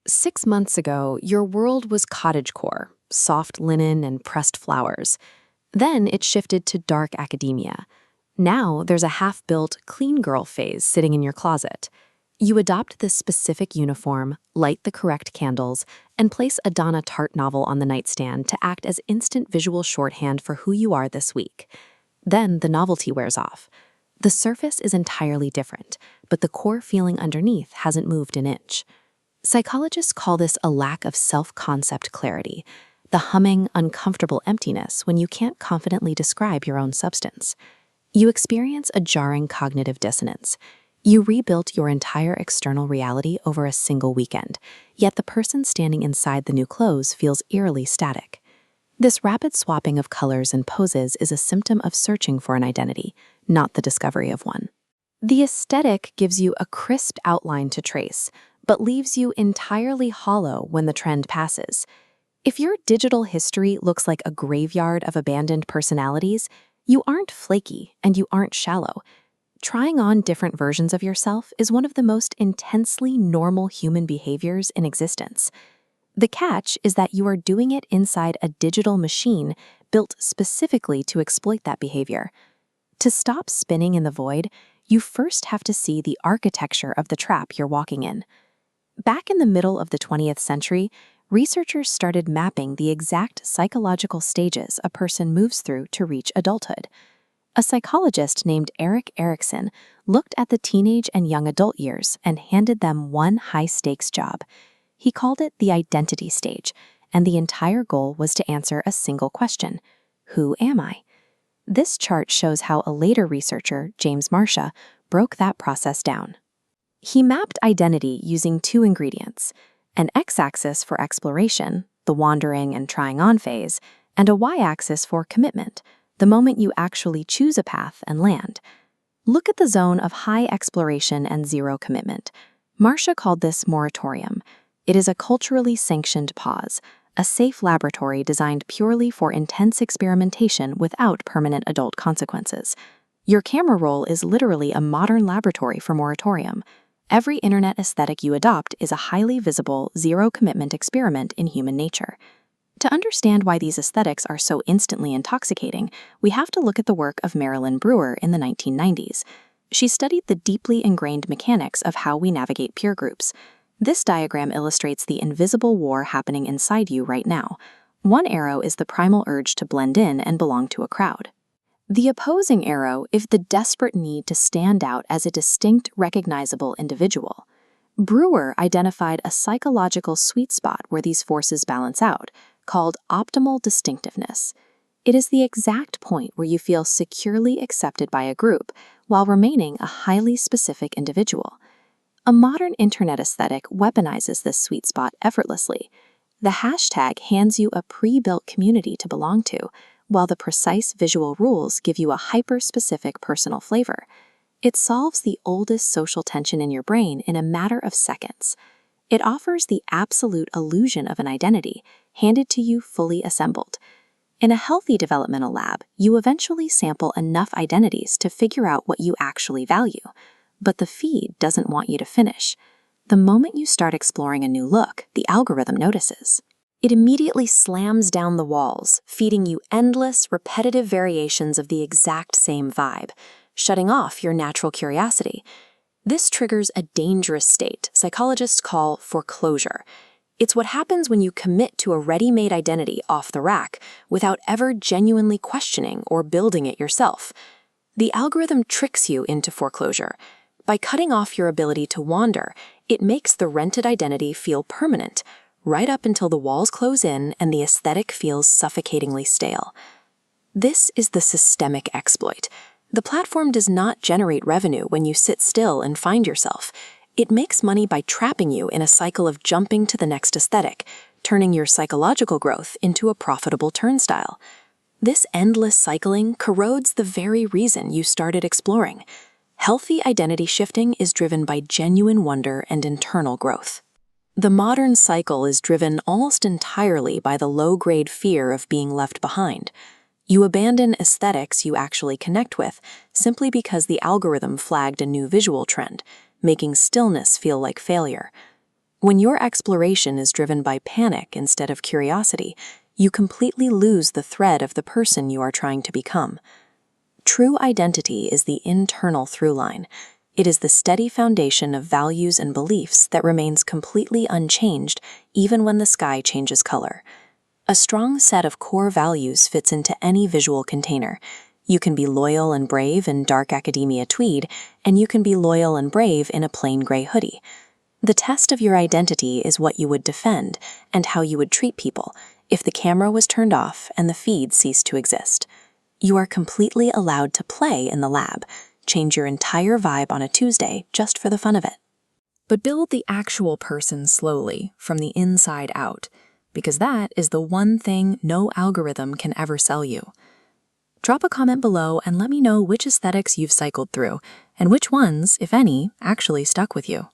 6 months ago, your world was cottagecore, soft linen and pressed flowers. Then it shifted to dark academia. Now there's a half-built clean girl phase sitting in your closet. You adopt this specific uniform, light the correct candles, and place a Donna Tartt novel on the nightstand to act as instant visual shorthand for who you are this week. Then the novelty wears off. The surface is entirely different, but the core feeling underneath hasn't moved an inch. Psychologists call this a lack of self-concept clarity, the humming, uncomfortable emptiness when you can't confidently describe your own substance. You experience a jarring cognitive dissonance. You rebuilt your entire external reality over a single weekend, yet the person standing inside the new clothes feels eerily static. This rapid swapping of colors and poses is a symptom of searching for an identity, not the discovery of one. The aesthetic gives you a crisp outline to trace, but leaves you entirely hollow when the trend passes. If your digital history looks like a graveyard of abandoned personalities, you aren't flaky and you aren't shallow. Trying on different versions of yourself is one of the most intensely normal human behaviors in existence. The catch is that you are doing it inside a digital machine built specifically to exploit that behavior. To stop spinning in the void, you first have to see the architecture of the trap you're walking in. Back in the middle of the 20th century, researchers started mapping the exact psychological stages a person moves through to reach adulthood. A psychologist named Erik Erikson looked at the teenage and young adult years and handed them one high-stakes job. He called it the identity stage, and the entire goal was to answer a single question: who am I? This chart shows how a later researcher, James Marcia, broke that process down. He mapped identity using two ingredients: an x-axis for exploration, the wandering and trying on phase, and a y-axis for commitment, the moment you actually choose a path and land. Look at the zone of high exploration and zero commitment. Marcia called this moratorium. It is a culturally sanctioned pause, a safe laboratory designed purely for intense experimentation without permanent adult consequences. Your camera roll is literally a modern laboratory for moratorium. Every internet aesthetic you adopt is a highly visible, zero-commitment experiment in human nature. To understand why these aesthetics are so instantly intoxicating, we have to look at the work of Marilynn Brewer in the 1990s. She studied the deeply ingrained mechanics of how we navigate peer groups. This diagram illustrates the invisible war happening inside you right now. One arrow is the primal urge to blend in and belong to a crowd. The opposing arrow is the desperate need to stand out as a distinct, recognizable individual. Brewer identified a psychological sweet spot where these forces balance out, called optimal distinctiveness. It is the exact point where you feel securely accepted by a group while remaining a highly specific individual. A modern internet aesthetic weaponizes this sweet spot effortlessly. The hashtag hands you a pre-built community to belong to, while the precise visual rules give you a hyper-specific personal flavor. It solves the oldest social tension in your brain in a matter of seconds. It offers the absolute illusion of an identity, handed to you fully assembled. In a healthy developmental lab, you eventually sample enough identities to figure out what you actually value. But the feed doesn't want you to finish. The moment you start exploring a new look, the algorithm notices. It immediately slams down the walls, feeding you endless, repetitive variations of the exact same vibe, shutting off your natural curiosity. This triggers a dangerous state psychologists call foreclosure. It's what happens when you commit to a ready-made identity off the rack without ever genuinely questioning or building it yourself. The algorithm tricks you into foreclosure. By cutting off your ability to wander, it makes the rented identity feel permanent, right up until the walls close in and the aesthetic feels suffocatingly stale. This is the systemic exploit. The platform does not generate revenue when you sit still and find yourself. It makes money by trapping you in a cycle of jumping to the next aesthetic, turning your psychological growth into a profitable turnstile. This endless cycling corrodes the very reason you started exploring. Healthy identity shifting is driven by genuine wonder and internal growth. The modern cycle is driven almost entirely by the low-grade fear of being left behind. You abandon aesthetics you actually connect with simply because the algorithm flagged a new visual trend, making stillness feel like failure. When your exploration is driven by panic instead of curiosity, you completely lose the thread of the person you are trying to become. True identity is the internal through line. It is the steady foundation of values and beliefs that remains completely unchanged even when the sky changes color. A strong set of core values fits into any visual container. You can be loyal and brave in dark academia tweed, and you can be loyal and brave in a plain gray hoodie. The test of your identity is what you would defend and how you would treat people if the camera was turned off and the feed ceased to exist. You are completely allowed to play in the lab, change your entire vibe on a Tuesday just for the fun of it. But build the actual person slowly, from the inside out, because that is the one thing no algorithm can ever sell you. Drop a comment below and let me know which aesthetics you've cycled through, and which ones, if any, actually stuck with you.